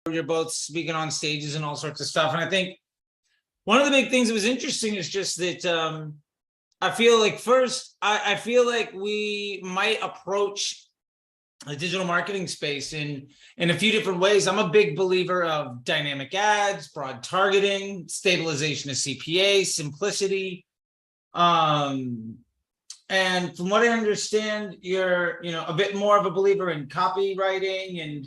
you're both speaking on stages and all sorts of stuff. And I think one of the big things that was interesting is just that I feel like first, I feel like we might approach the digital marketing space in a few different ways. I'm a big believer of dynamic ads, broad targeting, stabilization of CPA, simplicity. And from what I understand, you're a bit more of a believer in copywriting and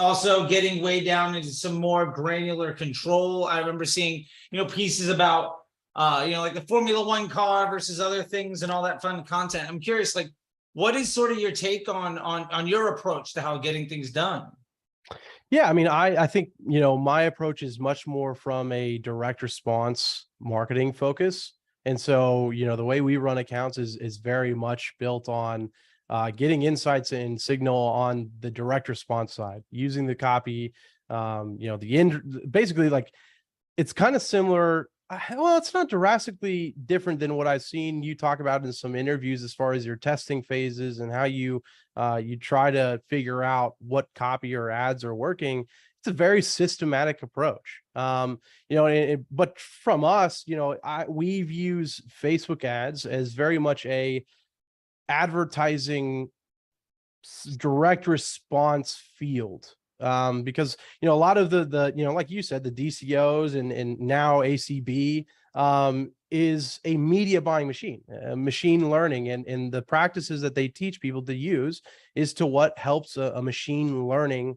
also getting way down into some more granular control. I remember seeing pieces about like the Formula One car versus other things and all that fun content. I'm curious, like, what is sort of your take on your approach to how getting things done? Yeah, I mean, I think, my approach is much more from a direct response marketing focus. And so, the way we run accounts is very much built on getting insights and signal on the direct response side, using the copy, basically, like, it's kind of similar. Well, it's not drastically different than what I've seen you talk about in some interviews as far as your testing phases and how you try to figure out what copy or ads are working. It's a very systematic approach. But from us, we've used Facebook ads as very much a advertising direct response field. Because a lot of the like you said, the DCOs and now ACB is a media buying machine, machine learning, and the practices that they teach people to use is to what helps a machine learning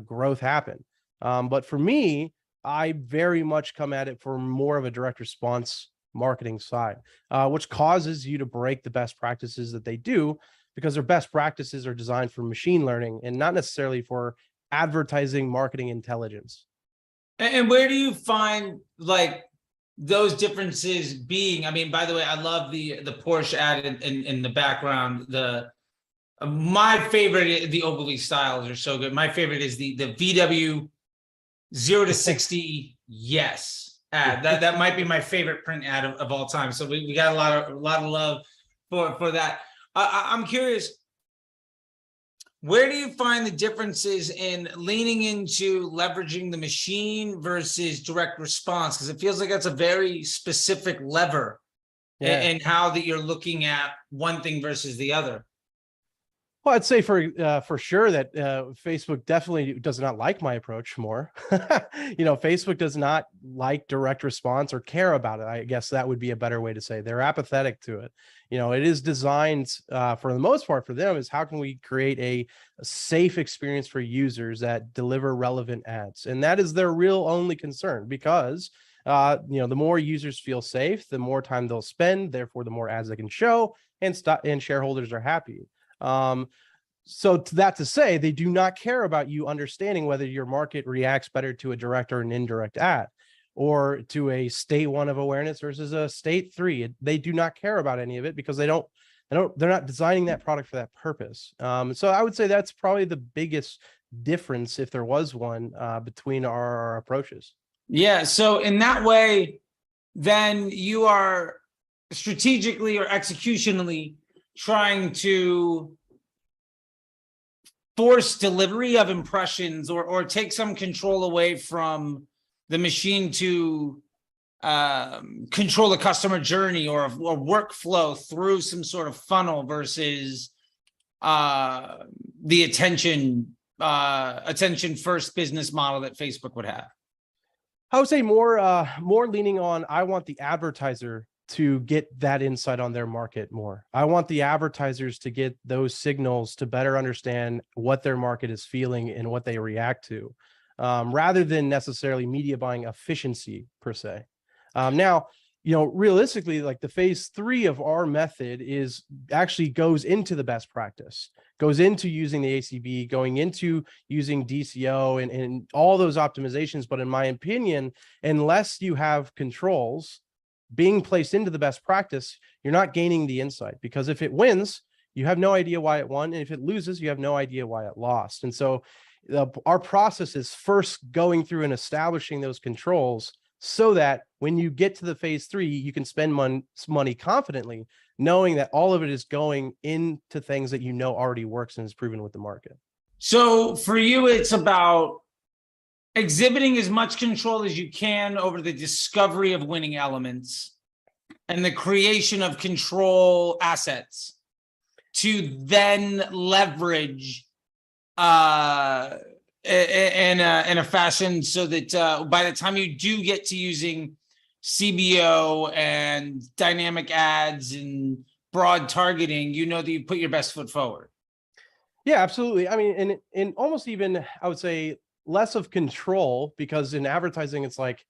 growth happen. But for me, I very much come at it for more of a direct response marketing side, which causes you to break the best practices that they do, because their best practices are designed for machine learning and not necessarily for advertising marketing intelligence. And where do you find like those differences being? I mean, by the way, I love the Porsche ad in the background. My favorite, the overly styles are so good. My favorite is the VW 0 to 60 yes ad. That might be my favorite print ad of all time. So we got a lot of love for that. I'm curious, where do you find the differences in leaning into leveraging the machine versus direct response? Because it feels like that's a very specific lever in how that you're looking at one thing versus the other. Well, I'd say for sure that Facebook definitely does not like my approach more. Facebook does not like direct response or care about it. I guess that would be a better way to say. They're apathetic to it. It is designed for the most part for them is how can we create a safe experience for users that deliver relevant ads, and that is their real only concern, because the more users feel safe, the more time they'll spend, therefore the more ads they can show, and shareholders are happy. So to say, they do not care about you understanding whether your market reacts better to a direct or an indirect ad, or to a state 1 of awareness versus a state 3. They do not care about any of it because they're not designing that product for that purpose. So I would say that's probably the biggest difference, if there was one, between our approaches. Yeah. So in that way, then you are strategically or executionally trying to force delivery of impressions or take some control away from the machine to control the customer journey or workflow through some sort of funnel versus the attention first business model that Facebook would have. I would say more leaning on, I want the advertiser to get that insight on their market more. I want the advertisers to get those signals to better understand what their market is feeling and what they react to, rather than necessarily media buying efficiency per se. Now, realistically, like the phase 3 of our method actually goes into the best practice, goes into using the ACB, going into using DCO and all those optimizations. But in my opinion, unless you have controls being placed into the best practice, you're not gaining the insight, because if it wins, you have no idea why it won. And if it loses, you have no idea why it lost. And so our process is first going through and establishing those controls so that when you get to the phase 3, you can spend money confidently, knowing that all of it is going into things that already works and is proven with the market. So for you, it's about exhibiting as much control as you can over the discovery of winning elements and the creation of control assets to then leverage in a fashion so that by the time you do get to using CBO and dynamic ads and broad targeting, you know that you put your best foot forward. Yeah, absolutely. I mean, in almost even, I would say, less of control, because in advertising, it's like,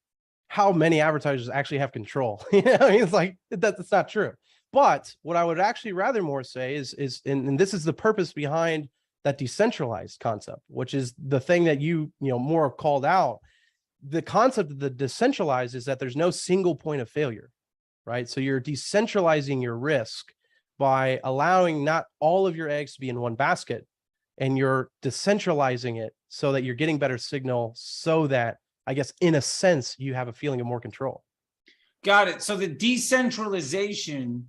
how many advertisers actually have control? You know, I mean, it's like, that's not true. But what I would actually rather more say is, and this is the purpose behind that decentralized concept, which is the thing that you more called out. The concept of the decentralized is that there's no single point of failure, right? So you're decentralizing your risk by allowing not all of your eggs to be in one basket, and you're decentralizing it so that you're getting better signal, so that, I guess, in a sense, you have a feeling of more control. Got it. So the decentralization,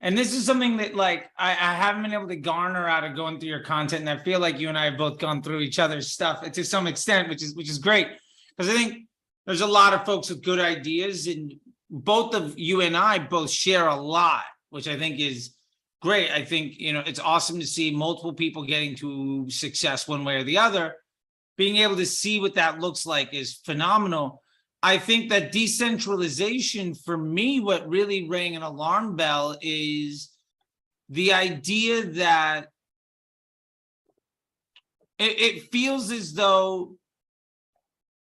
and this is something that like I haven't been able to garner out of going through your content, and I feel like you and I have both gone through each other's stuff to some extent, which is great, because I think there's a lot of folks with good ideas, and both of you and I both share a lot, which I think is great. I think, it's awesome to see multiple people getting to success one way or the other. Being able to see what that looks like is phenomenal. I think that decentralization, for me, what really rang an alarm bell is the idea that it feels as though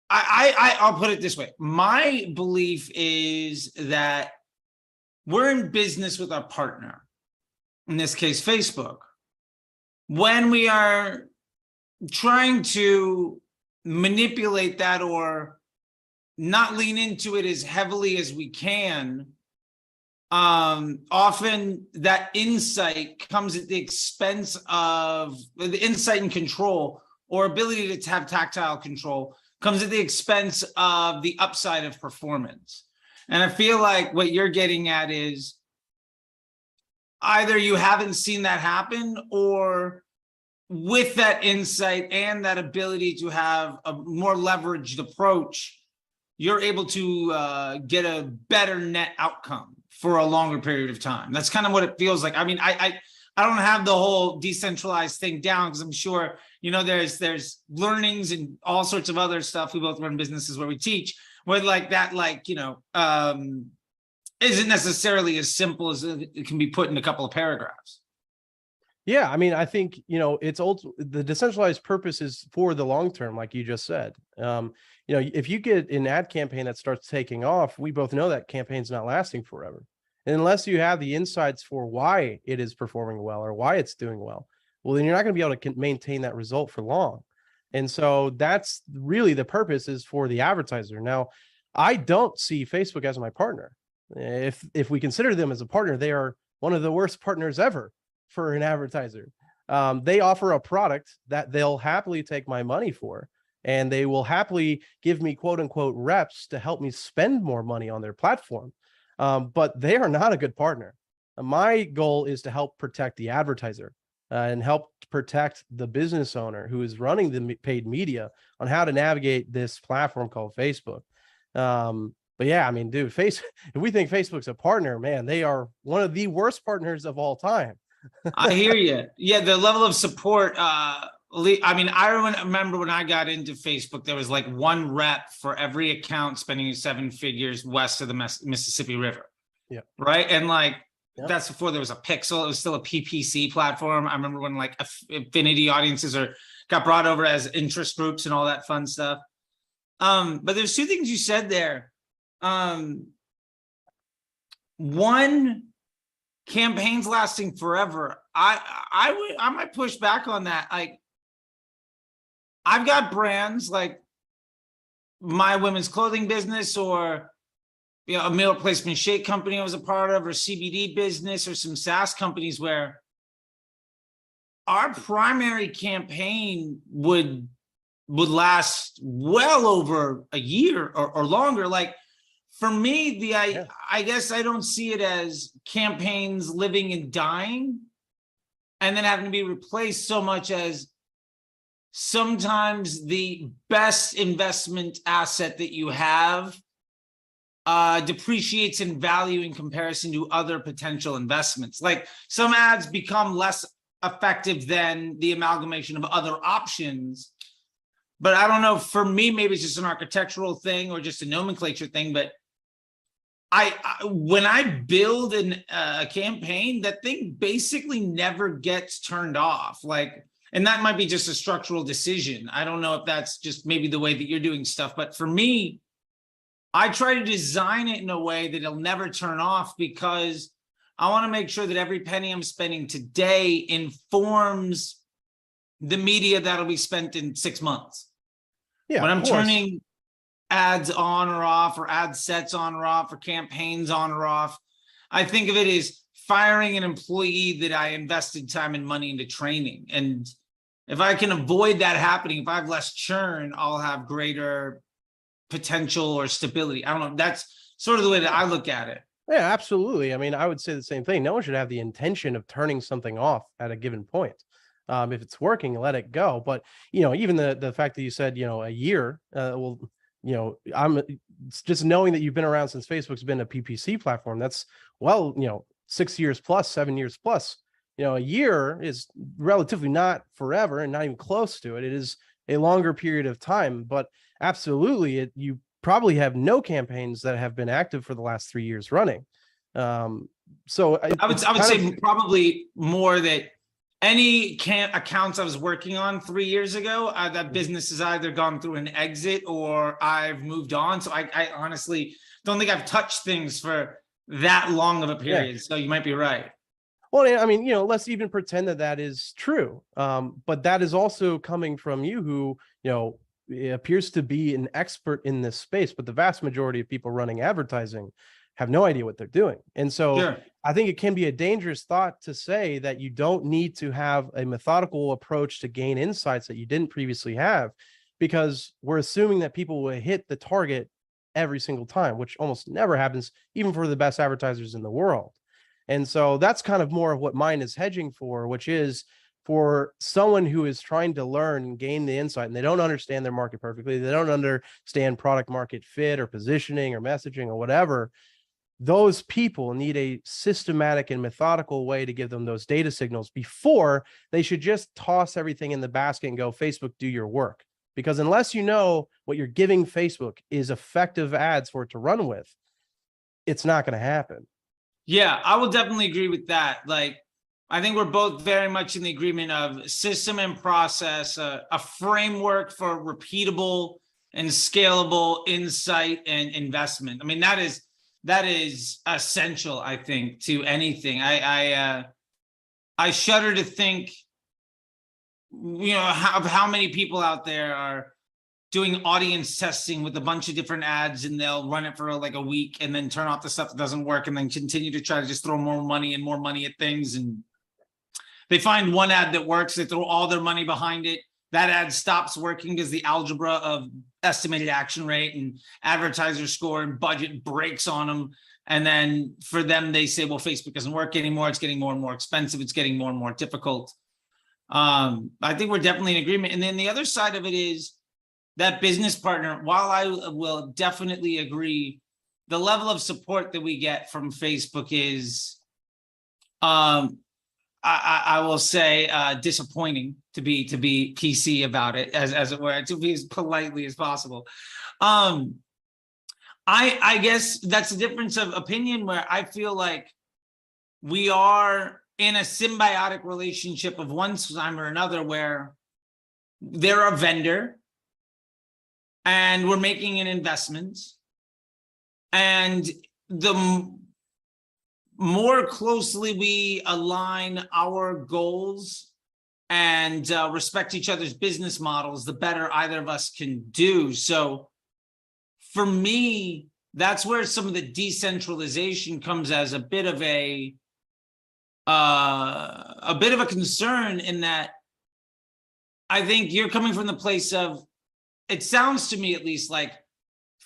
I'll put it this way. My belief is that we're in business with our partner, in this case, Facebook. When we are trying to manipulate that or not lean into it as heavily as we can, often that insight comes at the expense of the insight and control, or ability to have tactile control comes at the expense of the upside of performance. And I feel like what you're getting at is either you haven't seen that happen, or with that insight and that ability to have a more leveraged approach, you're able to get a better net outcome for a longer period of time. That's kind of what it feels like. I mean, I don't have the whole decentralized thing down, because I'm sure, there's learnings and all sorts of other stuff. We both run businesses where we teach, where like that, isn't necessarily as simple as it can be put in a couple of paragraphs. Yeah, I mean, I think, it's the decentralized purpose is for the long term, like you just said. If you get an ad campaign that starts taking off, we both know that campaign's not lasting forever. And unless you have the insights for why it is performing well or why it's doing well, well, then you're not going to be able to maintain that result for long. And so that's really the purpose, is for the advertiser. Now, I don't see Facebook as my partner. If we consider them as a partner, they are one of the worst partners ever for an advertiser. They offer a product that they'll happily take my money for, and they will happily give me quote unquote reps to help me spend more money on their platform. But they are not a good partner. My goal is to help protect the advertiser and help protect the business owner who is running the paid media on how to navigate this platform called Facebook. But yeah, I mean, dude, if we think Facebook's a partner, man, they are one of the worst partners of all time. I hear you. Yeah, the level of support. I mean, I remember when I got into Facebook, there was like one rep for every account spending 7 figures west of the Mississippi River. Yeah. Right. And like, yep. That's before there was a pixel. It was still a PPC platform. I remember when like affinity audiences got brought over as interest groups and all that fun stuff. But there's two things you said there. One, campaigns lasting forever. I might push back on that. Like, I've got brands like my women's clothing business, or a meal replacement shake company I was a part of, or CBD business, or some SaaS companies where our primary campaign would last well over a year or longer. Like, for me, I guess I don't see it as campaigns living and dying and then having to be replaced, so much as sometimes the best investment asset that you have depreciates in value in comparison to other potential investments. Like some ads become less effective than the amalgamation of other options. But I don't know, for me, maybe it's just an architectural thing or just a nomenclature thing, but when I build a campaign, that thing basically never gets turned off. Like, and that might be just a structural decision. I don't know if that's just maybe the way that you're doing stuff, but for me, I try to design it in a way that it'll never turn off, because I want to make sure that every penny I'm spending today informs the media that'll be spent in 6 months. Yeah, When of I'm course. turning ads on or off, or ad sets on or off, or campaigns on or off, I think of it as firing an employee that I invested time and money into training. And if I can avoid that happening, if I have less churn, I'll have greater potential or stability. I don't know. That's sort of the way that I look at it. Yeah, absolutely. I mean, I would say the same thing. No one should have the intention of turning something off at a given point. If it's working, let it go. But, even the fact that you said, a year, I'm just knowing that you've been around since Facebook's been a PPC platform. That's 6 years plus, 7 years plus. A year is relatively not forever and not even close to it. It is a longer period of time, but absolutely, you probably have no campaigns that have been active for the last 3 years running. So I would say probably more that any accounts I was working on 3 years ago, that business has either gone through an exit or I've moved on. So I honestly don't think I've touched things for that long of a period. Yeah. So you might be right. Well, I mean, let's even pretend that that is true. But that is also coming from you who, it appears to be an expert in this space, but the vast majority of people running advertising have no idea what they're doing. And so sure. I think it can be a dangerous thought to say that you don't need to have a methodical approach to gain insights that you didn't previously have, because we're assuming that people will hit the target every single time, which almost never happens, even for the best advertisers in the world. And so that's kind of more of what mine is hedging for, which is for someone who is trying to learn and gain the insight, and they don't understand their market perfectly, they don't understand product market fit or positioning or messaging or whatever. Those people need a systematic and methodical way to give them those data signals before they should just toss everything in the basket and go, Facebook, do your work. Because unless you know what you're giving Facebook is effective ads for it to run with, it's not going to happen. Yeah, I will definitely agree with that. Like, I think we're both very much in the agreement of system and process, a framework for repeatable and scalable insight and investment. I mean, that is essential, I think, to anything. I shudder to think, how many people out there are doing audience testing with a bunch of different ads, and they'll run it for like a week and then turn off the stuff that doesn't work and then continue to try to just throw more money at things. And they find one ad that works, they throw all their money behind it. That ad stops working because the algebra of estimated action rate and advertiser score and budget breaks on them. And then for them, they say, well, Facebook doesn't work anymore. It's getting more and more expensive. It's getting more and more difficult. I think we're definitely in agreement. And then the other side of it is that business partner, while I will definitely agree, the level of support that we get from Facebook is, I will say, disappointing, to be PC about it, as it were, to be as politely as possible. I guess that's a difference of opinion, where I feel like we are in a symbiotic relationship of one time or another, where they're a vendor and we're making an investment, and the more closely we align our goals and respect each other's business models, the better either of us can do. So for me, that's where some of the decentralization comes as a bit of a concern, in that I think you're coming from the place of, it sounds to me at least like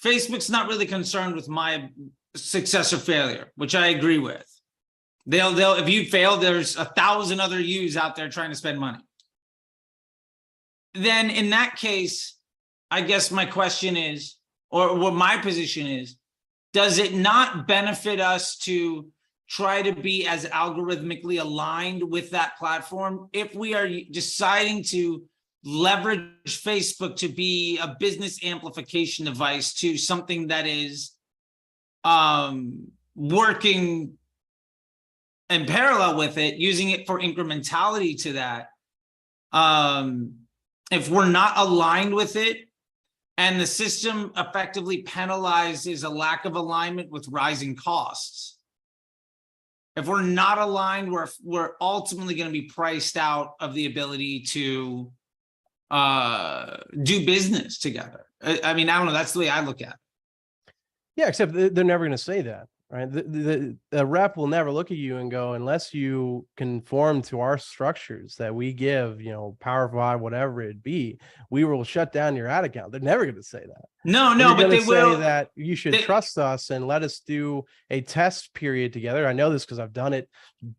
Facebook's not really concerned with my success or failure, which I agree with. They'll if you fail, there's 1,000 other yous out there trying to spend money. then in that case, I guess my question is, or what my position is, does it not benefit us to try to be as algorithmically aligned with that platform if we are deciding to leverage Facebook to be a business amplification device to something that is working in parallel with it, using it for incrementality to that? If we're not aligned with it and the system effectively penalizes a lack of alignment with rising costs, if we're not aligned, we're ultimately going to be priced out of the ability to do business together. I mean, I don't know. That's the way I look at it. Yeah, except they're never going to say that, right? The rep will never look at you and go, unless you conform to our structures that we give, you know, Power 5, whatever it be, we will shut down your ad account. They're never going to say that. No, They're but they say will. That you should trust us and let us do a test period together. I know this because I've done it,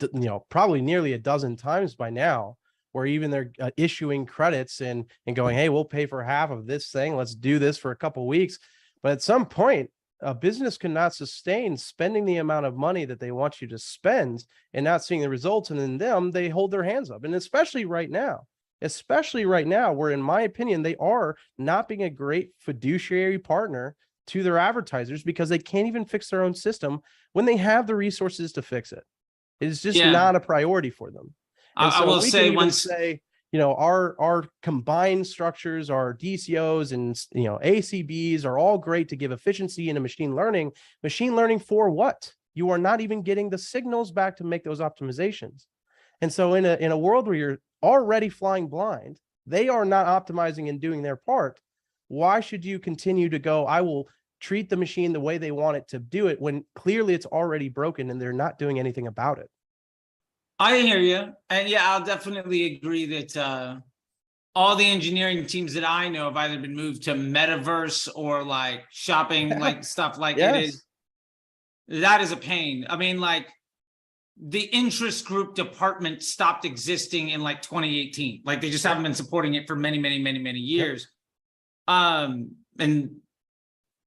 you know, probably nearly a dozen times by now, where even they're issuing credits and going, hey, we'll pay for half of this thing. Let's do this for a couple of weeks. But at some point, a business cannot sustain spending the amount of money that they want you to spend and not seeing the results. And then they hold their hands up. And especially right now, where, in my opinion, they are not being a great fiduciary partner to their advertisers because they can't even fix their own system when they have the resources to fix it. It's just not a priority for them. And I will say you know, our combined structures, our DCOs and, you know, ACBs are all great to give efficiency into machine learning. Machine learning for what? You are not even getting the signals back to make those optimizations. And so in a world where you're already flying blind, they are not optimizing and doing their part. Why should you continue to go, I will treat the machine the way they want it to do it, when clearly it's already broken and they're not doing anything about it? I hear you. And yeah, I'll definitely agree that all the engineering teams that I know have either been moved to metaverse or like shopping, like stuff like it is. That is a pain. I mean, like the interest group department stopped existing in like 2018. Like they just haven't been supporting it for many years. And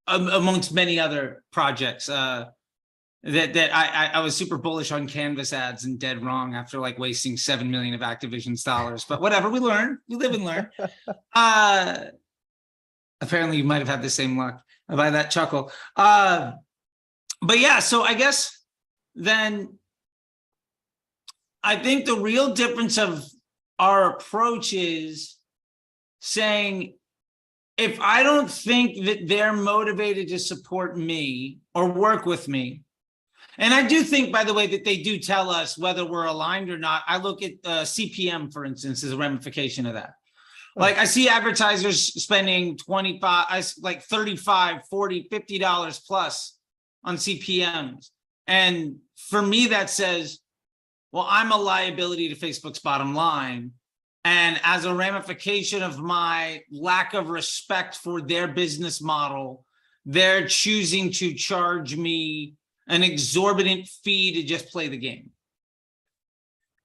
amongst many other projects. That I was super bullish on Canvas ads and dead wrong after like wasting $7 million of Activision's dollars. But whatever, we learn, we live and learn. Apparently you might have had the same luck by that chuckle. But yeah, so I guess then I think the real difference of our approach is saying, if I don't think that they're motivated to support me or work with me, and I do think, by the way, that they do tell us whether we're aligned or not. I look at CPM, for instance, as a ramification of that. Like I see advertisers spending 25, like 35, 40, $50 plus on CPMs. And for me, that says, well, I'm a liability to Facebook's bottom line. And as a ramification of my lack of respect for their business model, they're choosing to charge me an exorbitant fee to just play the game.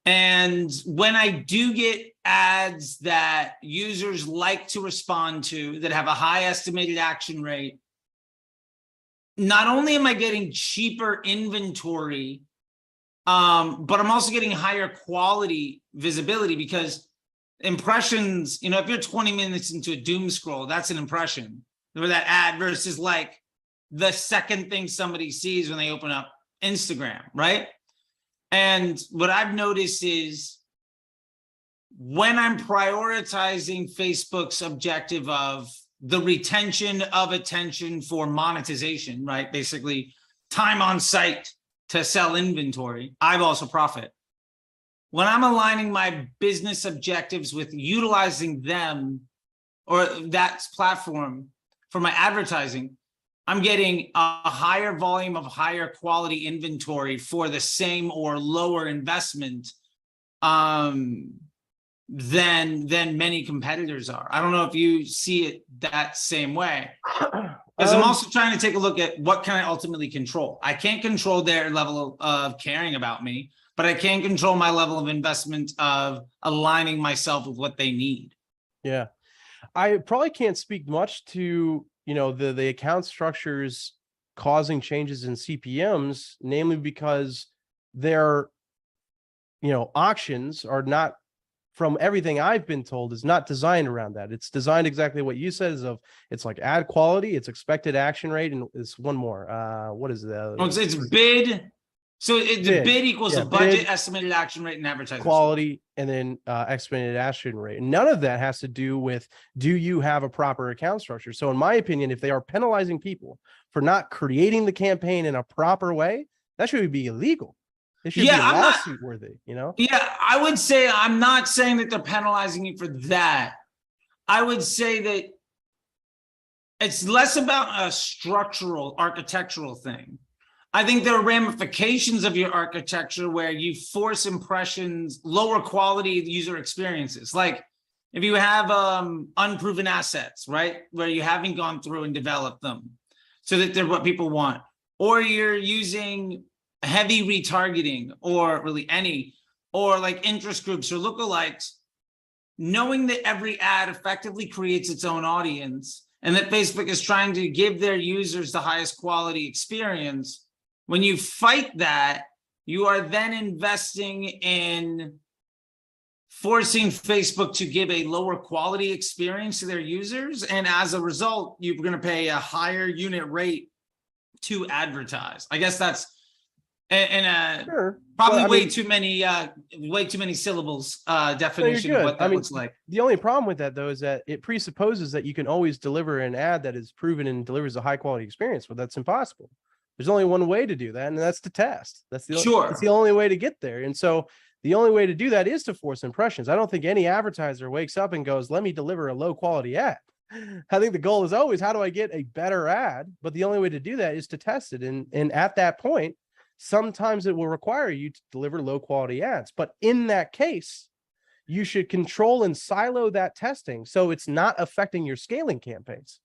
And when I do get ads that users like to respond to, that have a high estimated action rate, not only am I getting cheaper inventory, but I'm also getting higher quality visibility, because impressions, you know, if you're 20 minutes into a doom scroll, that's an impression or that ad versus like the second thing somebody sees when they open up Instagram, right? And what I've noticed is when I'm prioritizing Facebook's objective of the retention of attention for monetization, right? Basically time on site to sell inventory, I've also profit. When I'm aligning my business objectives with utilizing them or that platform for my advertising, I'm getting a higher volume of higher quality inventory for the same or lower investment than many competitors are. I don't know if you see it that same way. Because I'm also trying to take a look at what can I ultimately control. I can't control their level of caring about me, but I can control my level of investment of aligning myself with what they need. Yeah. I probably can't speak much to, the account structures causing changes in CPMs, namely because their, auctions are not, from everything I've been told, is not designed around that. It's designed exactly what you said, it's like ad quality, it's expected action rate, and it's one more. What is the Oh, it's bid. So the bid equals the budget, bid, estimated action rate, and advertising quality, and then estimated action rate. And none of that has to do with, do you have a proper account structure? So in my opinion, if they are penalizing people for not creating the campaign in a proper way, that should be illegal. It should be lawsuit worthy, Yeah, I would say, I'm not saying that they're penalizing you for that. I would say that it's less about a structural, architectural thing. I think there are ramifications of your architecture where you force impressions, lower quality user experiences. Like if you have unproven assets, right, where you haven't gone through and developed them so that they're what people want, or you're using heavy retargeting, or really any, or like interest groups or lookalikes, knowing that every ad effectively creates its own audience and that Facebook is trying to give their users the highest quality experience. When you fight that, you are then investing in forcing Facebook to give a lower quality experience to their users. And as a result, you're going to pay a higher unit rate to advertise. I guess that's Sure. probably way too many syllables definition of what that looks like. The only problem with that, though, is that it presupposes that you can always deliver an ad that is proven and delivers a high quality experience. Well, that's impossible. There's only one way to do that, and that's to test. That's the only way to get there. And so the only way to do that is to force impressions. I don't think any advertiser wakes up and goes, let me deliver a low quality ad. I think the goal is always, how do I get a better ad? But the only way to do that is to test it. And at that point, sometimes it will require you to deliver low quality ads. But in that case, you should control and silo that testing so it's not affecting your scaling campaigns.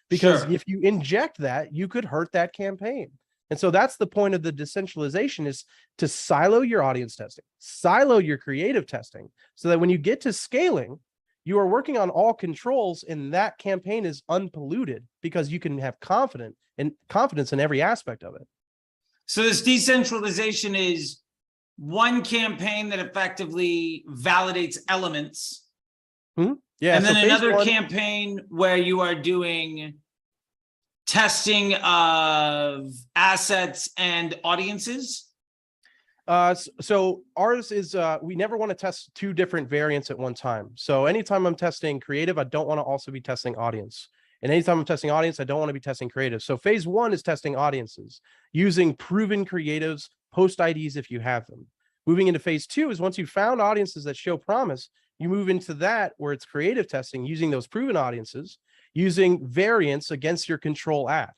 Because if you inject that, you could hurt that campaign. And so that's the point of the decentralization, is to silo your audience testing, silo your creative testing, so that when you get to scaling, you are working on all controls and that campaign is unpolluted because you can have confidence in every aspect of it. So this decentralization is one campaign that effectively validates elements. Yeah, and then another campaign where you are doing testing of assets and audiences. So ours is, we never want to test two different variants at one time. So anytime I'm testing creative, I don't want to also be testing audience. And anytime I'm testing audience, I don't want to be testing creative. So phase one is testing audiences using proven creatives, post IDs if you have them. Moving into phase two is once you've found audiences that show promise, you move into that where it's creative testing using those proven audiences, using variants against your control ad.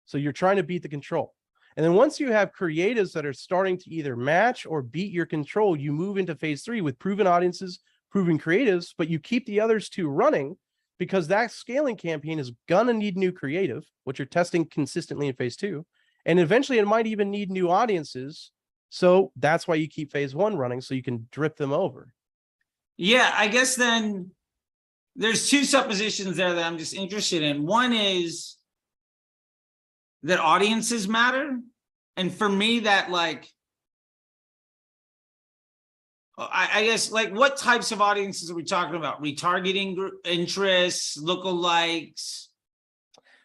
So you're trying to beat the control. And then once you have creatives that are starting to either match or beat your control, you move into phase three with proven audiences, proven creatives, but you keep the others two running because that scaling campaign is gonna need new creative, which you're testing consistently in phase two. And eventually it might even need new audiences. So that's why you keep phase one running, so you can drip them over. Yeah, I guess then there's two suppositions there that I'm just interested in. One is that audiences matter. And for me, that like, I guess, like, what types of audiences are we talking about? Retargeting interests, lookalikes,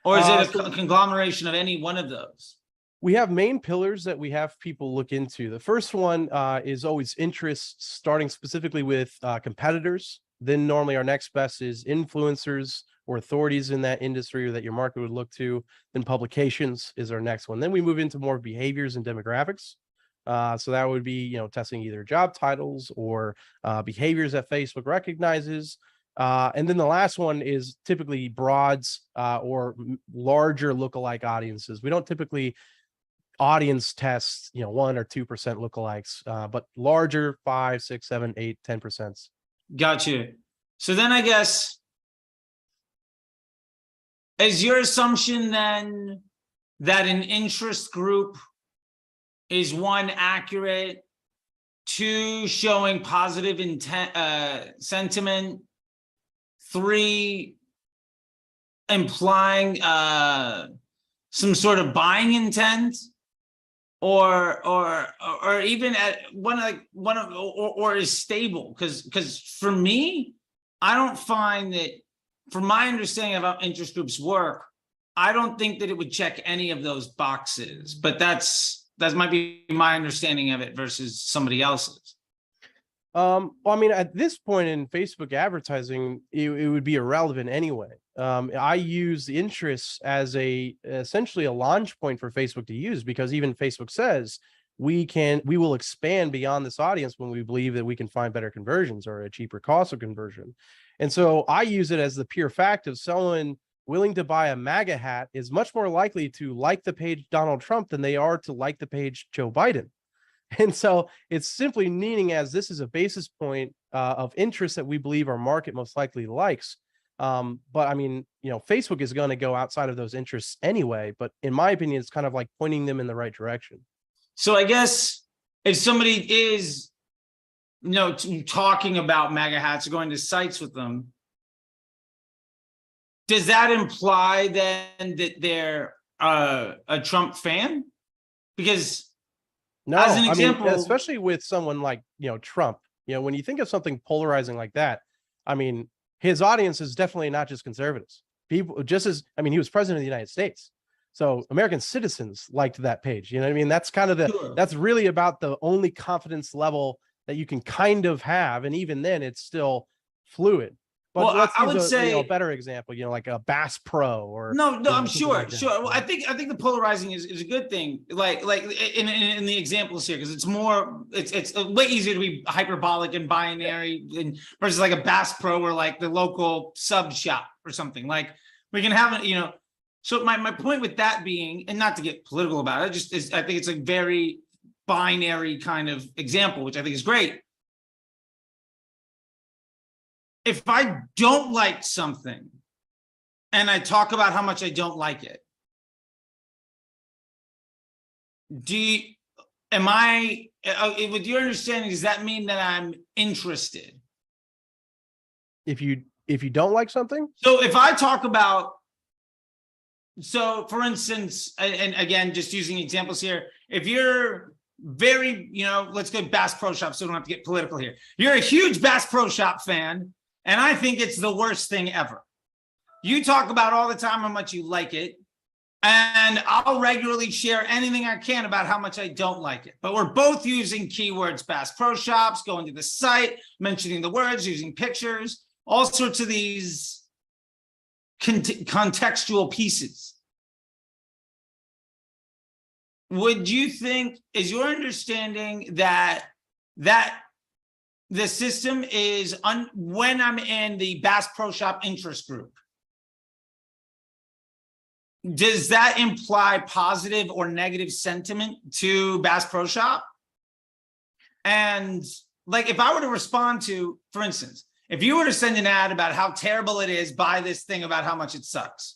or is it a conglomeration of any one of those? We have main pillars that we have people look into. The first one is always interests, starting specifically with competitors. Then normally our next best is influencers or authorities in that industry or that your market would look to. Then publications is our next one. Then we move into more behaviors and demographics. So that would be, testing either job titles or behaviors that Facebook recognizes. And then the last one is typically broads or larger lookalike audiences. We don't typically audience test, 1 or 2% lookalikes, but larger 5, 6, 7, 8, 10%. Gotcha. So then I guess, is your assumption then that an interest group is 1, accurate, 2, showing positive intent, sentiment, 3, implying some sort of buying intent, or even at or is stable? Because for me, I don't find that, from my understanding of how interest groups work, I don't think that it would check any of those boxes. But that might be my understanding of it versus somebody else's. Well, I mean, at this point in Facebook advertising, it would be irrelevant anyway. I use interests as essentially a launch point for Facebook to use, because even Facebook says we will expand beyond this audience when we believe that we can find better conversions or a cheaper cost of conversion. And so I use it as the pure fact of someone willing to buy a MAGA hat is much more likely to like the page Donald Trump than they are to like the page Joe Biden. And so it's simply meaning as this is a basis point of interest that we believe our market most likely likes. But I mean, Facebook is going to go outside of those interests anyway. But in my opinion, it's kind of like pointing them in the right direction. So I guess if somebody is, talking about MAGA hats or going to sites with them, does that imply then that they're a Trump fan? Because no, as an example, especially with someone like, Trump, when you think of something polarizing like that, I mean, his audience is definitely not just conservatives. People he was president of the United States. So American citizens liked that page. You know what I mean? That's kind of that's really about the only confidence level that you can kind of have. And even then it's still fluid. But let's use a better example, like a Bass Pro or no, I'm sure. Well, I think the polarizing is a good thing. Like in the examples here, because it's way easier to be hyperbolic and binary versus like a Bass Pro or like the local sub shop or something. Like we can have it, So my point with that being, and not to get political about it, I think it's a very binary kind of example, which I think is great. If I don't like something and I talk about how much I don't like it, with your understanding, does that mean that I'm interested? If you don't like something? So if I talk about, for instance, and again, just using examples here, if you're very, let's go Bass Pro Shop so we don't have to get political here. You're a huge Bass Pro Shop fan, and I think it's the worst thing ever. You talk about all the time how much you like it, and I'll regularly share anything I can about how much I don't like it. But we're both using keywords, Bass Pro Shops, going to the site, mentioning the words, using pictures, all sorts of these contextual pieces. Would you think, is your understanding that the system is when I'm in the Bass Pro Shop interest group, does that imply positive or negative sentiment to Bass Pro Shop? And like, if I were to respond to, for instance, if you were to send an ad about how terrible it is, buy this thing about how much it sucks,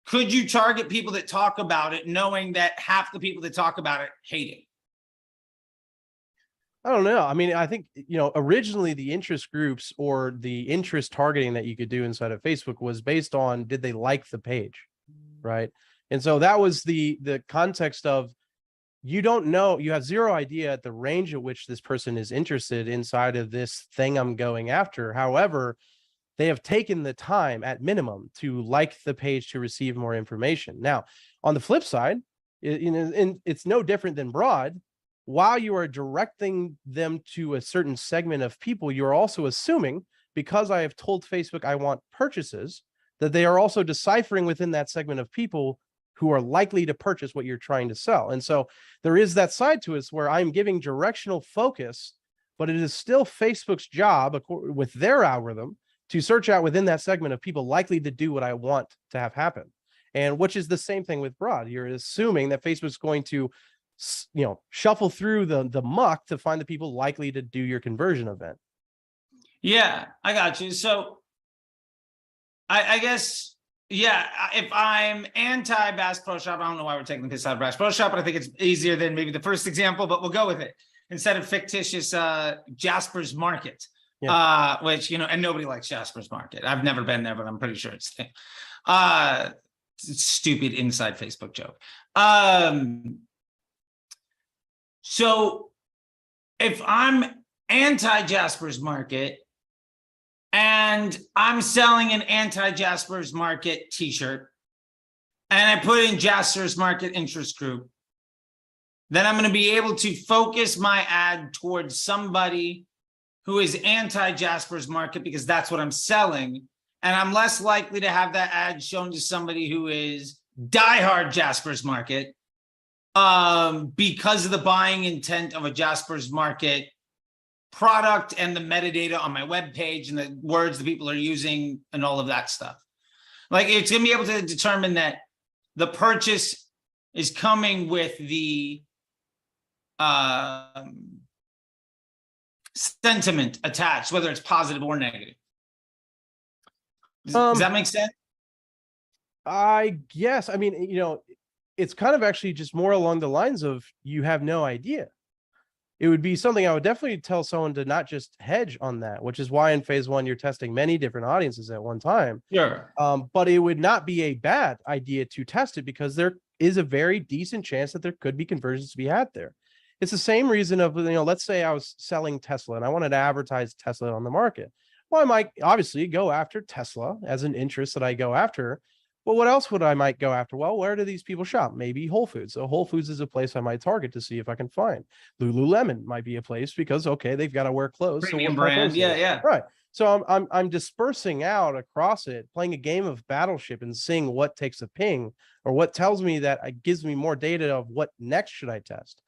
could you target people that talk about it knowing that half the people that talk about it hate it? I don't know. I mean, I think, originally the interest groups or the interest targeting that you could do inside of Facebook was based on, did they like the page, right? And so that was the context of, you don't know, you have zero idea at the range at which this person is interested inside of this thing I'm going after. However, they have taken the time at minimum to like the page to receive more information. Now, on the flip side, it's no different than broad. While you are directing them to a certain segment of people, you're also assuming, because I have told Facebook I want purchases, that they are also deciphering within that segment of people who are likely to purchase what you're trying to sell. And so there is that side to us where I'm giving directional focus, but it is still Facebook's job with their algorithm to search out within that segment of people likely to do what I want to have happen. And which is the same thing with broad. You're assuming that Facebook's going to, shuffle through the muck to find the people likely to do your conversion event. Yeah, I got you. So I guess, yeah, if I'm anti Bass Pro Shop, I don't know why we're taking the piss out of Bass Pro Shop, but I think it's easier than maybe the first example, but we'll go with it. Instead of fictitious Jasper's Market, Which, and nobody likes Jasper's Market. I've never been there, but I'm pretty sure it's stupid inside Facebook joke. So if I'm anti-Jasper's Market and I'm selling an anti-Jasper's Market t-shirt and I put in Jasper's Market interest group, then I'm going to be able to focus my ad towards somebody who is anti-Jasper's Market because that's what I'm selling. And I'm less likely to have that ad shown to somebody who is diehard Jasper's Market because of the buying intent of a Jasper's Market product and the metadata on my webpage and the words that people are using and all of that stuff. Like, it's going to be able to determine that the purchase is coming with the sentiment attached, whether it's positive or negative. Does that make sense? I guess. I mean, it's kind of actually just more along the lines of you have no idea. It would be something I would definitely tell someone to not just hedge on that, which is why in phase one, you're testing many different audiences at one time. Sure. But it would not be a bad idea to test it because there is a very decent chance that there could be conversions to be had there. It's the same reason of, let's say I was selling Tesla and I wanted to advertise Tesla on the market. Well, I might obviously go after Tesla as an interest that I go after. Well, what else would I might go after? Well, where do these people shop? Maybe Whole Foods. So Whole Foods is a place I might target to see if I can find. Lululemon might be a place because, okay, they've got to wear clothes. Premium brand. Yeah. Right. So I'm dispersing out across it, playing a game of Battleship and seeing what takes a ping or what tells me that it gives me more data of what next should I test.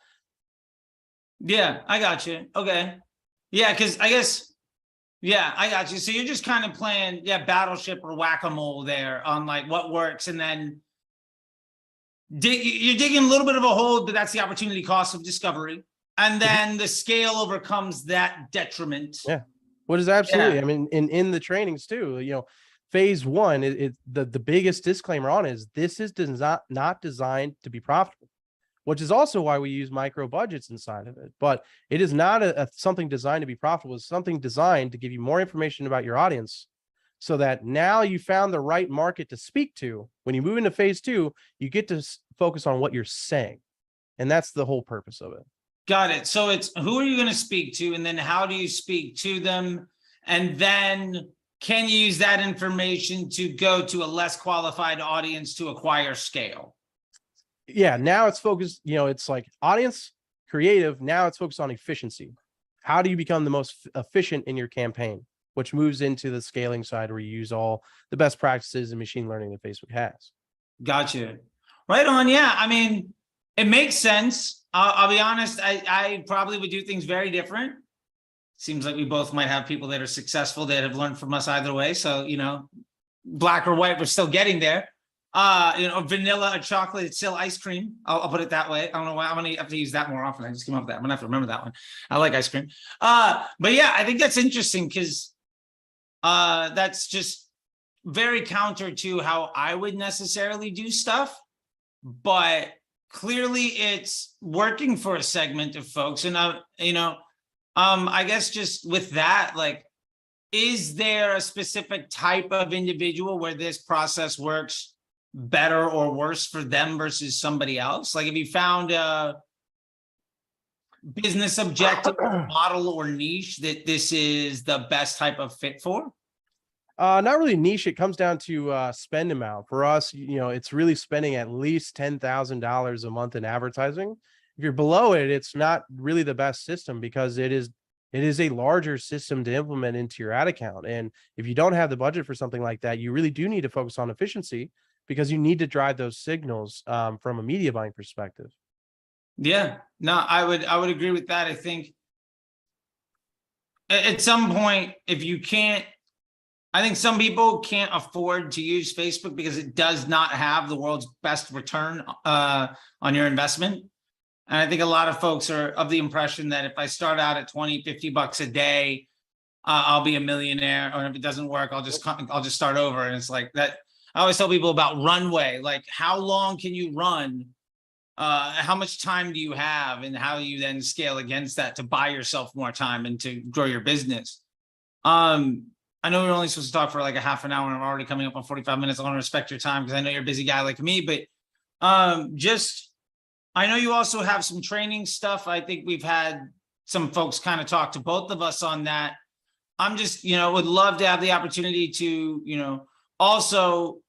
Yeah, I got you. Okay. Yeah, because I guess, yeah, I got you. So you're just kind of playing, Battleship or whack-a-mole there on like what works. And then you're digging a little bit of a hole, but that's the opportunity cost of discovery. And then the scale overcomes that detriment. Yeah. What is absolutely, I mean, in the trainings too, phase one, the biggest disclaimer on is this is not designed to be profitable, which is also why we use micro budgets inside of it. But it is not something designed to be profitable. It's something designed to give you more information about your audience so that now you found the right market to speak to. When you move into phase two, you get to focus on what you're saying. And that's the whole purpose of it. Got it. So it's who are you going to speak to? And then how do you speak to them? And then can you use that information to go to a less qualified audience to acquire scale? Yeah, now it's focused, it's like audience creative. Now it's focused on efficiency. How do you become the most efficient in your campaign, which moves into the scaling side where you use all the best practices and machine learning that Facebook has. Gotcha. Right on. Yeah. I mean, it makes sense. I'll be honest. I probably would do things very different. Seems like we both might have people that are successful that have learned from us either way. So, black or white, we're still getting there. Vanilla or chocolate, it's still ice cream. I'll put it that way. I don't know why I'm gonna have to use that more often. I just came up with that. I'm gonna have to remember that one. I like ice cream. But yeah, I think that's interesting because that's just very counter to how I would necessarily do stuff. But clearly it's working for a segment of folks. And I guess just with that, like, is there a specific type of individual where this process works better or worse for them versus somebody else? Like, if you found a business objective model or niche that this is the best type of fit for? Not really niche. It comes down to spend amount. For us, it's really spending at least $10,000 a month in advertising. If you're below it, it's not really the best system because it is a larger system to implement into your ad account. And if you don't have the budget for something like that, you really do need to focus on efficiency because you need to drive those signals from a media buying perspective. Yeah, no, I would agree with that. I think at some point, I think some people can't afford to use Facebook because it does not have the world's best return on your investment. And I think a lot of folks are of the impression that if I start out at 20, 50 bucks a day, I'll be a millionaire. Or if it doesn't work, I'll just start over. And it's like that. I always tell people about runway, like how long can you run? How much time do you have? And how you then scale against that to buy yourself more time and to grow your business. I know we're only supposed to talk for like a half an hour and I'm already coming up on 45 minutes. I want to respect your time because I know you're a busy guy like me, but I know you also have some training stuff. I think we've had some folks kind of talk to both of us on that. I'm just, would love to have the opportunity to, also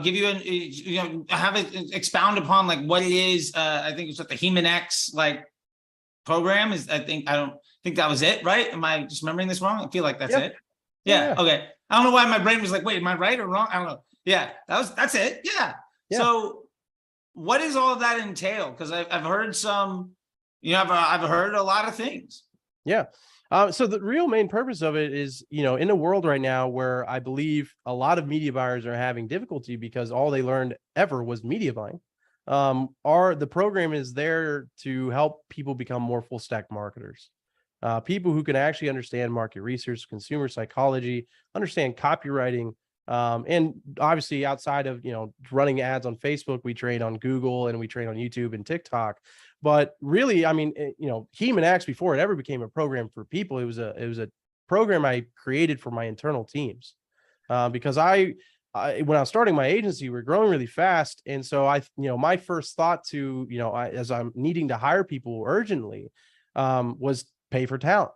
give you have it expound upon like what it is. I think it's what the HemonX like program is. I don't think that was it, right? Am I just remembering this wrong? I feel like that's it. Yeah. Okay. I don't know why my brain was like, wait, am I right or wrong? I don't know. Yeah, that's it. Yeah. So what does all of that entail? Because I've heard some, I've heard a lot of things. Yeah. So the real main purpose of it is, in a world right now where I believe a lot of media buyers are having difficulty because all they learned ever was media buying. The program is there to help people become more full stack marketers. People who can actually understand market research, consumer psychology, understand copywriting, and obviously outside of, running ads on Facebook, we train on Google and we train on YouTube and TikTok. But really, I mean, HemonX, before it ever became a program for people, it was a program I created for my internal teams, because when I was starting my agency, we're growing really fast, and so my first thought to, as I'm needing to hire people urgently, was pay for talent.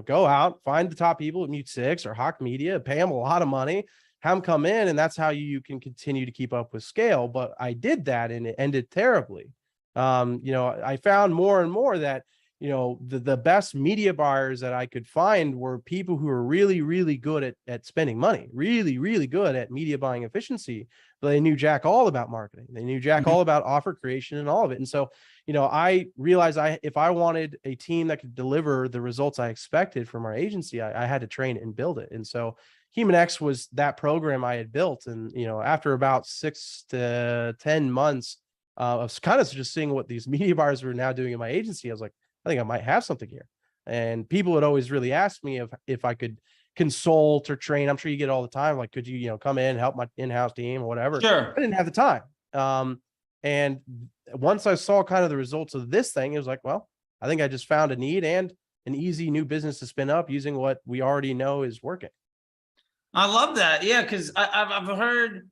Go out, find the top people at Mute 6 or Hawk Media, pay them a lot of money, have them come in, and that's how you can continue to keep up with scale. But I did that and it ended terribly. I found more and more that, the best media buyers that I could find were people who are really, really good at spending money, really, really good at media buying efficiency. But they knew jack all about marketing. They knew jack all about offer creation and all of it. And so, I realized if I wanted a team that could deliver the results I expected from our agency, I had to train and build it. And so HemonX was that program I had built. And, after about 6 to 10 months of kind of just seeing what these media buyers were now doing in my agency, I was like, I think I might have something here. And people would always really ask me if I could consult or train. I'm sure you get all the time, like, could you, come in and help my in-house team or whatever? Sure. I didn't have the time. And once I saw kind of the results of this thing, it was like, well, I think I just found a need and an easy new business to spin up using what we already know is working. I love that. Yeah. Cause I've heard,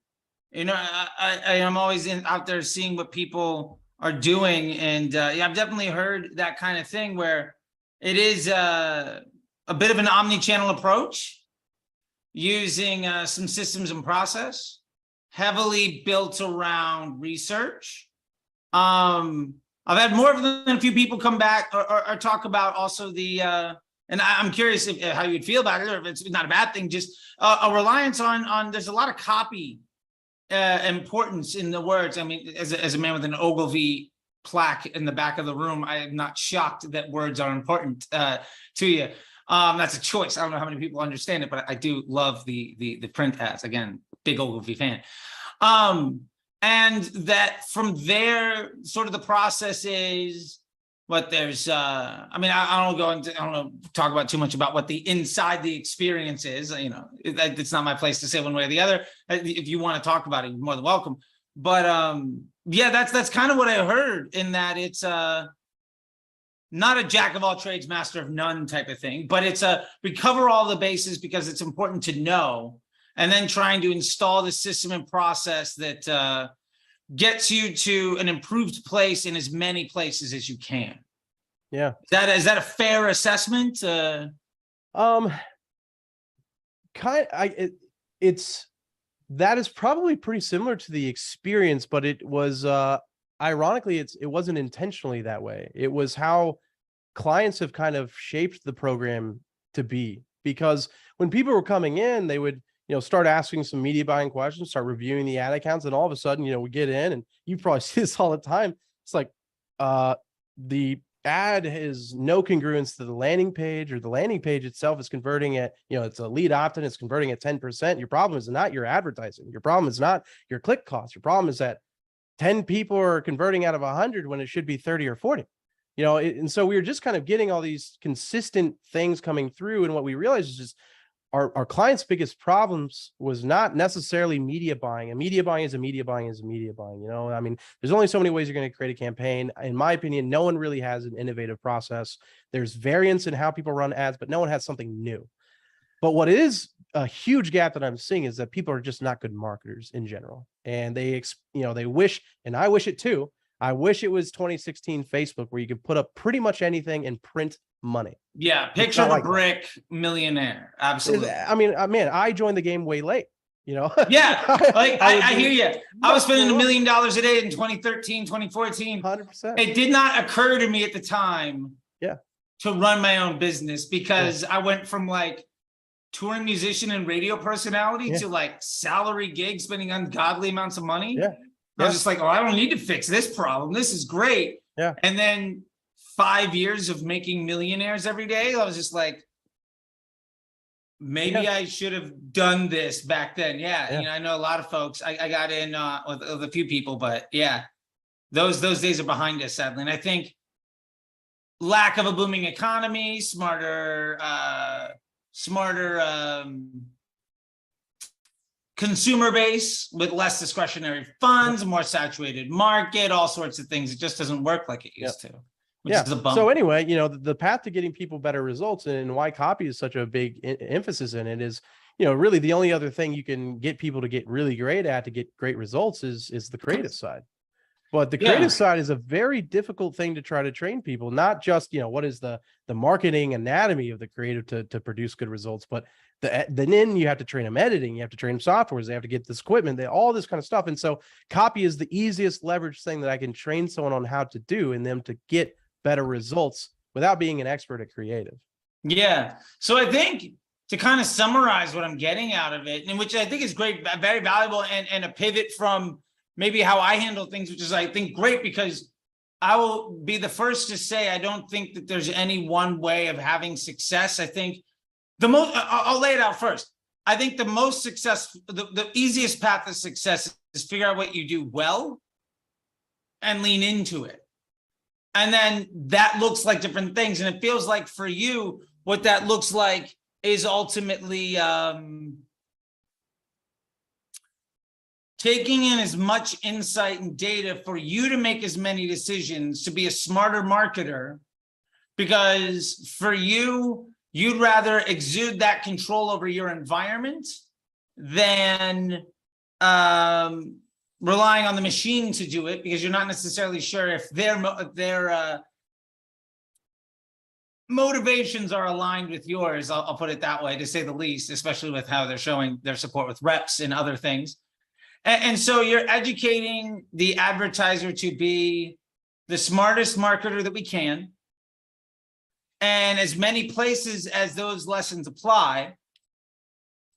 I'm always out there seeing what people are doing. And I've definitely heard that kind of thing where it is a bit of an omni-channel approach using some systems and process heavily built around research. I've had more than a few people come back or talk about also the, and I'm curious how you'd feel about it, or if it's not a bad thing, just a reliance on there's a lot of copy importance in the words. I mean, as a man with an Ogilvy plaque in the back of the room, I am not shocked that words are important to you. That's a choice. I don't know how many people understand it, but I do love the print ads. Again, big Ogilvy fan. And that from there, sort of the process is what there's, I don't talk about too much about what the inside the experience is. It's not my place to say one way or the other. If you want to talk about it, you're more than welcome. But that's kind of what I heard, in that it's not a jack of all trades, master of none type of thing, but it's we cover all the bases because it's important to know, and then trying to install the system and process that gets you to an improved place in as many places as you can. Yeah. Is that a fair assessment? That is probably pretty similar to the experience, but it was ironically, it wasn't intentionally that way. It was how clients have kind of shaped the program to be, because when people were coming in, they would, start asking some media buying questions, start reviewing the ad accounts, and all of a sudden, we get in, and you probably see this all the time. It's like the ad has no congruence to the landing page, or the landing page itself is converting at, it's a lead opt-in, it's converting at 10%. Your problem is not your advertising. Your problem is not your click cost. Your problem is that 10 people are converting out of 100 when it should be 30 or 40. And so we were just kind of getting all these consistent things coming through. And what we realized is just our clients' biggest problems was not necessarily media buying. And media buying is a media buying is a media buying. I mean, there's only so many ways you're going to create a campaign. In my opinion, no one really has an innovative process. There's variance in how people run ads, but no one has something new. But what is a huge gap that I'm seeing is that people are just not good marketers in general. And they wish, and I wish it too. I wish it was 2016 Facebook where you could put up pretty much anything and print money. Yeah, picture of a brick millionaire. Absolutely. I mean, man, I joined the game way late. Yeah, like I hear you. I was spending $1 million a day in 2013, 2014. 100%. It did not occur to me at the time to run my own business because I went from like touring musician and radio personality to like salary gigs, spending ungodly amounts of money. I was just like, oh, I don't need to fix this problem. This is great. And then 5 years of making millionaires every day, I was just like, maybe I should have done this back then. I know a lot of folks. I got in with a few people, but those days are behind us, sadly. And I think lack of a booming economy, smarter consumer base with less discretionary funds, more saturated market, all sorts of things. It just doesn't work like it used to. Which is a bummer. So anyway, the path to getting people better results and why copy is such a big emphasis in it is, really the only other thing you can get people to get really great at to get great results is the creative side. But the creative side is a very difficult thing to try to train people, not just, what is the marketing anatomy of the creative to produce good results, but then you have to train them editing, you have to train them softwares, they have to get this equipment, all this kind of stuff. And so copy is the easiest leverage thing that I can train someone on how to do and them to get better results without being an expert at creative. So I think to kind of summarize what I'm getting out of it, and which I think is great, very valuable, and a pivot from maybe how I handle things, which is, I think, great, because I will be the first to say, I don't think that there's any one way of having success. I think I'll lay it out first. I think the most successful, the easiest path to success is figure out what you do well and lean into it. And then that looks like different things. And it feels like for you, what that looks like is ultimately taking in as much insight and data for you to make as many decisions, to be a smarter marketer, because for you, you'd rather exude that control over your environment than relying on the machine to do it, because you're not necessarily sure if their motivations are aligned with yours. I'll put it that way, to say the least, especially with how they're showing their support with reps and other things. And so you're educating the advertiser to be the smartest marketer that we can. And as many places as those lessons apply,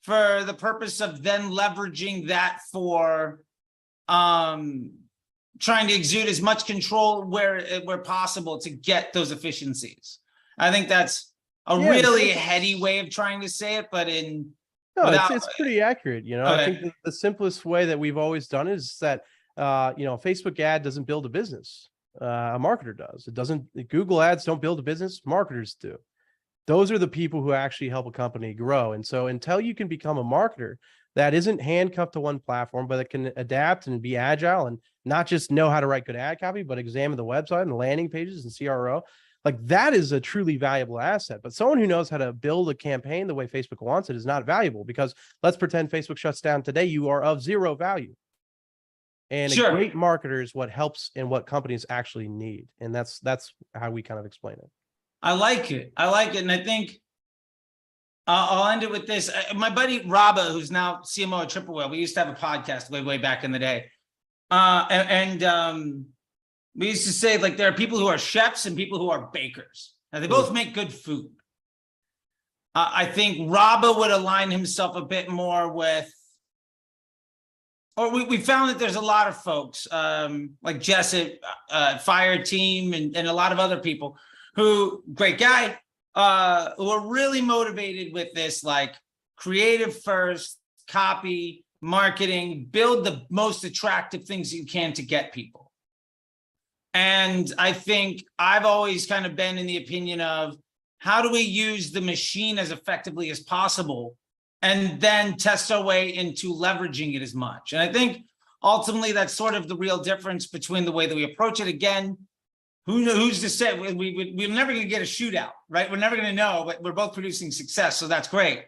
for the purpose of then leveraging that for trying to exude as much control where possible to get those efficiencies. I think that's a really heady way of trying to say it, but it's pretty accurate. I think the simplest way that we've always done it is that a Facebook ad doesn't build a business. A marketer does. Google ads don't build a business, marketers do. Those are the people who actually help a company grow. And so until you can become a marketer that isn't handcuffed to one platform, but that can adapt and be agile and not just know how to write good ad copy, but examine the website and the landing pages and CRO, like that is a truly valuable asset. But someone who knows how to build a campaign the way Facebook wants it is not valuable, because let's pretend Facebook shuts down today. You are of zero value. And a great marketer is what helps and what companies actually need. And that's how we kind of explain it. I like it. And I think I'll end it with this. My buddy Rabba, who's now CMO at Triple Whale, we used to have a podcast way back in the day. We used to say, like, there are people who are chefs and people who are bakers. Now, they both make good food. I think Rabba would align himself a bit more with, or we found that there's a lot of folks like Jessup, Fire Team, and a lot of other people who, great guy, who are really motivated with this, like, creative first, copy, marketing, build the most attractive things you can to get people. And I think I've always kind of been in the opinion of, how do we use the machine as effectively as possible and then test our way into leveraging it as much? And I think ultimately that's sort of the real difference between the way that we approach it. Again, who's to say? We're never going to get a shootout, right? We're never going to know, but we're both producing success. So that's great.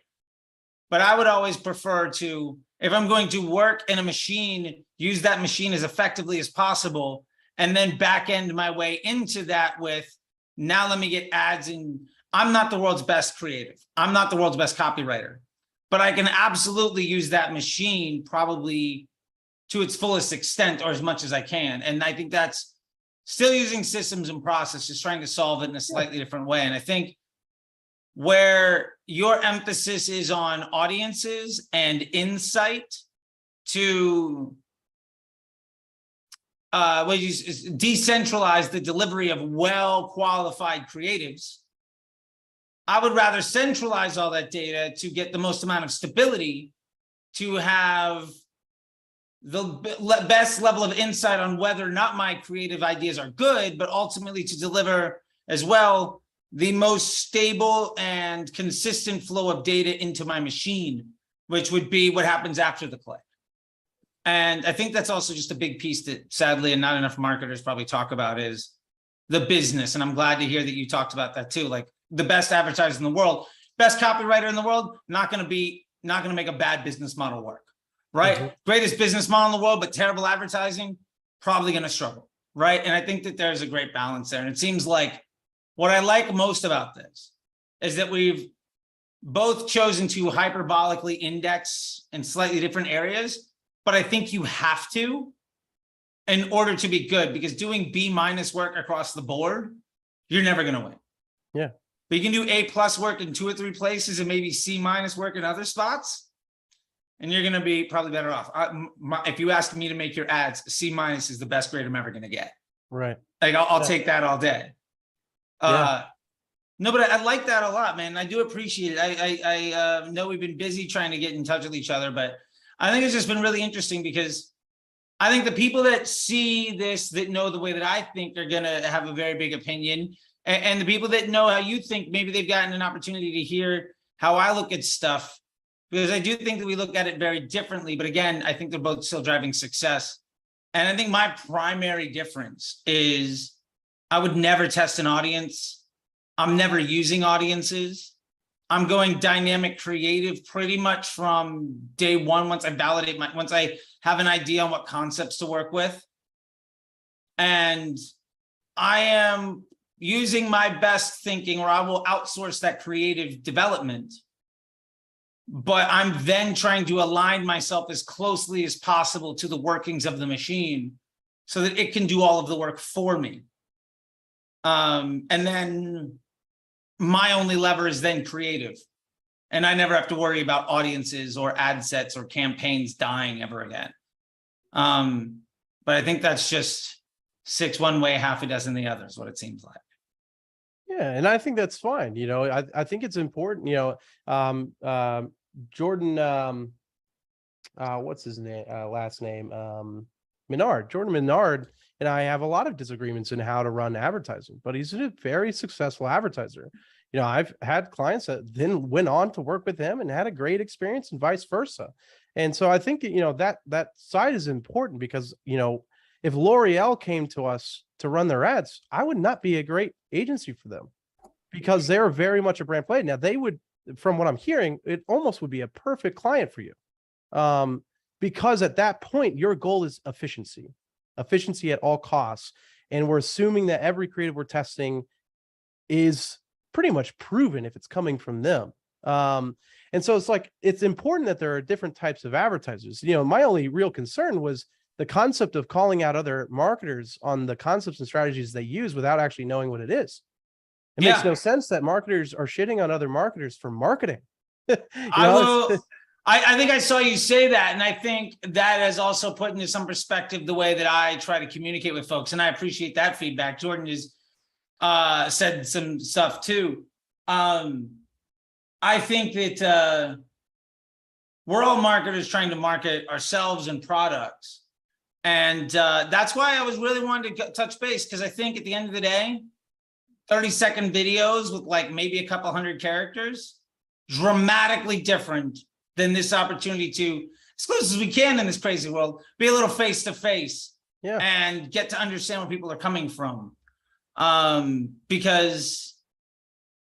but I would always prefer to, if I'm going to work in a machine, use that machine as effectively as possible, and then back end my way into that with, now let me get ads in. I'm not the world's best creative. I'm not the world's best copywriter, but I can absolutely use that machine probably to its fullest extent or as much as I can. And I think that's still using systems and processes, trying to solve it in a slightly different way. And I think where your emphasis is on audiences and insight to decentralize the delivery of well-qualified creatives, I would rather centralize all that data to get the most amount of stability, to have the best level of insight on whether or not my creative ideas are good, but ultimately to deliver as well the most stable and consistent flow of data into my machine, which would be what happens after the click. And I think that's also just a big piece that sadly, and not enough marketers probably talk about, is the business. And I'm glad to hear that you talked about that too. Like, the best advertiser in the world, best copywriter in the world, not going to make a bad business model work, right? Mm-hmm. Greatest business model in the world, but terrible advertising, probably going to struggle, right? And I think that there's a great balance there. And it seems like what I like most about this is that we've both chosen to hyperbolically index in slightly different areas, but I think you have to in order to be good, because doing B- work across the board, you're never going to win. Yeah. But you can do A+ work in 2 or 3 places and maybe C- work in other spots, and you're going to be probably better off. If you ask me to make your ads, C- is the best grade I'm ever going to get. Right. Like, I'll take that all day. No, but I like that a lot, man. I do appreciate it. I know we've been busy trying to get in touch with each other, but I think it's just been really interesting, because I think the people that see this, that know the way that I think, are going to have a very big opinion. And the people that know how you think, maybe they've gotten an opportunity to hear how I look at stuff, because I do think that we look at it very differently. But again, I think they're both still driving success. And I think my primary difference is I would never test an audience. I'm never using audiences. I'm going dynamic creative pretty much from day one. Once I have an idea on what concepts to work with. And I am using my best thinking, or I will outsource that creative development. But I'm then trying to align myself as closely as possible to the workings of the machine so that it can do all of the work for me. And then my only lever is then creative. And I never have to worry about audiences or ad sets or campaigns dying ever again. But I think that's just 6 one way, half a dozen the other is what it seems like. Yeah, and I think that's fine. You know, I think it's important. You know, Jordan, what's his name? Last name, Menard. Jordan Menard and I have a lot of disagreements in how to run advertising, but he's a very successful advertiser. You know, I've had clients that then went on to work with him and had a great experience, and vice versa. And so I think, you know, that side is important, because, you know, if L'Oreal came to us to run their ads, I would not be a great agency for them, because they're very much a brand play. Now, they would, from what I'm hearing, it almost would be a perfect client for you. Because at that point, your goal is efficiency at all costs. And we're assuming that every creative we're testing is pretty much proven if it's coming from them. And so it's like, it's important that there are different types of advertisers. You know, my only real concern was the concept of calling out other marketers on the concepts and strategies they use without actually knowing what it is. It makes no sense that marketers are shitting on other marketers for marketing. I think I saw you say that, and I think that has also put into some perspective the way that I try to communicate with folks, and I appreciate that feedback. Jordan has said some stuff too. I think that we're all marketers trying to market ourselves and products, and that's why I was really wanting to touch base, because I think at the end of the day, 30-second videos with like maybe a couple hundred characters, dramatically different than this opportunity to, as close as we can in this crazy world, be a little face-to-face and get to understand where people are coming from. Because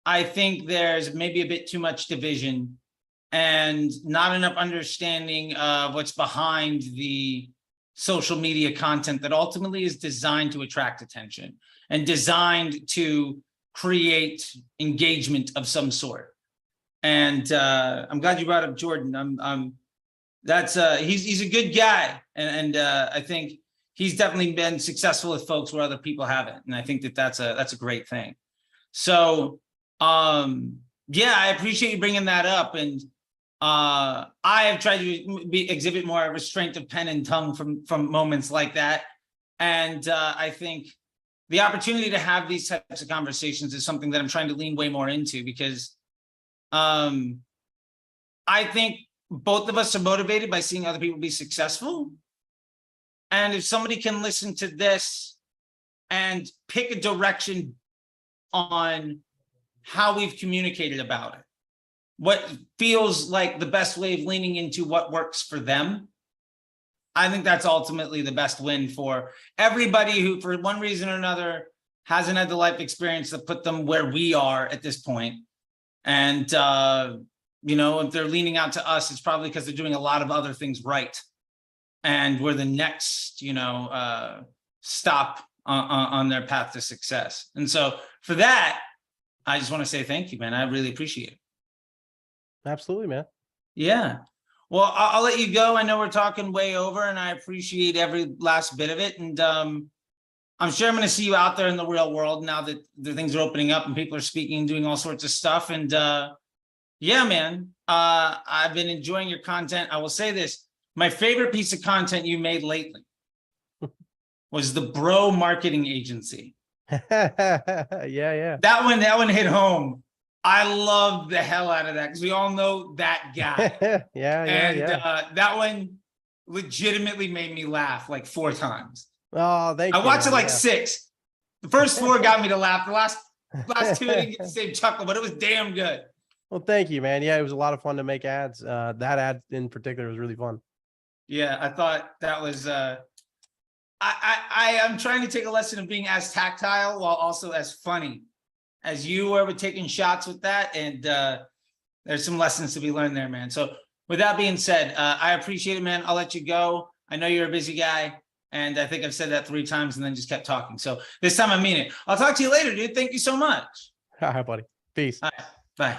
I think there's maybe a bit too much division, and not enough understanding of what's behind the social media content that ultimately is designed to attract attention and designed to create engagement of some sort. And I'm glad you brought up Jordan. He's a good guy, and I think he's definitely been successful with folks where other people haven't, and I think that's a great thing. So yeah, I appreciate you bringing that up, and I have tried to exhibit more restraint of pen and tongue from moments like that, and I think the opportunity to have these types of conversations is something that I'm trying to lean way more into, because I think both of us are motivated by seeing other people be successful. And if somebody can listen to this and pick a direction on how we've communicated about it, what feels like the best way of leaning into what works for them, I think that's ultimately the best win for everybody who, for one reason or another, hasn't had the life experience that put them where we are at this point. And, you know, if they're leaning out to us, it's probably because they're doing a lot of other things right. And we're the next, you know, stop on their path to success. And so for that, I just want to say thank you, man. I really appreciate it. Absolutely, man. Yeah. Well, I'll let you go. I know we're talking way over, and I appreciate every last bit of it. And I'm sure I'm going to see you out there in the real world now that the things are opening up and people are speaking and doing all sorts of stuff. And yeah, man, I've been enjoying your content. I will say this. My favorite piece of content you made lately was the bro marketing agency. Yeah. That one hit home. I loved the hell out of that because we all know that guy. Yeah. That one legitimately made me laugh like 4 times. Oh, thank you. I watched it like 6. The first 4 got me to laugh. The last 2 didn't get the same chuckle, but it was damn good. Well, thank you, man. Yeah, it was a lot of fun to make ads. That ad in particular was really fun. Yeah, I thought that was I am trying to take a lesson of being as tactile while also as funny as you were with taking shots with that. And there's some lessons to be learned there, man. So with that being said, I appreciate it, man. I'll let you go. I know you're a busy guy, and I think I've said that 3 times and then just kept talking. So this time I mean it. I'll talk to you later, dude. Thank you so much. All right, buddy. Peace. All right.